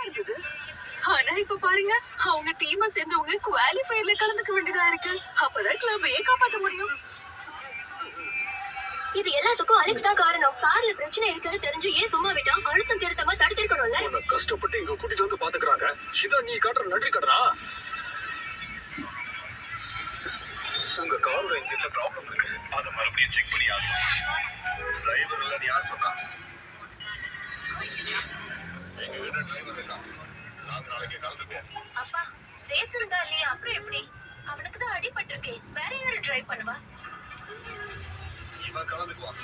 இருந்தது. ஆனா இப்ப பாருங்க, அவங்க டீமை சேர்ந்தவங்க குவாலிஃபயர்ல கலந்துக்க வேண்டியதா இருக்கு. அப்பதான் கிளப்பையே காப்பாத்த முடியும். இது எல்லாத்துக்கும் அலெக்ஸ் தான் காரணம். கார்ல பிரச்சனை இருக்குன்னு தெரிஞ்சு ஏன் சும்மா விட்டா? அழுத்தம் திருத்தமா தடுத்திருக்கணும்ல. உன்னை கஷ்டப்பட்டு இங்க கூட்டிட்டு வந்து பாத்துக்கிறாங்க. இதான் நீ காட்டுற நன்றி கடனா? உங்க காரோட இன்ஜின்ல ப்ராப்ளம் இருக்கு. அத மறுபடியும் செக் பண்ணி ஆகணும். டிரைவர் இல்லன்னு யார் சொன்னா? எங்க வீட்டுல டிரைவர் இருக்கான். நாங்க நாளைக்கு கலந்துக்குவோம். அப்பா, ஜேசன் தான் இல்லையா? அப்புறம் எப்படி? அவனுக்கு தான் அடிபட்டிருக்கே. வேற யாரு டிரைவ் பண்ணுவா? இவன் கலந்துக்குவான்.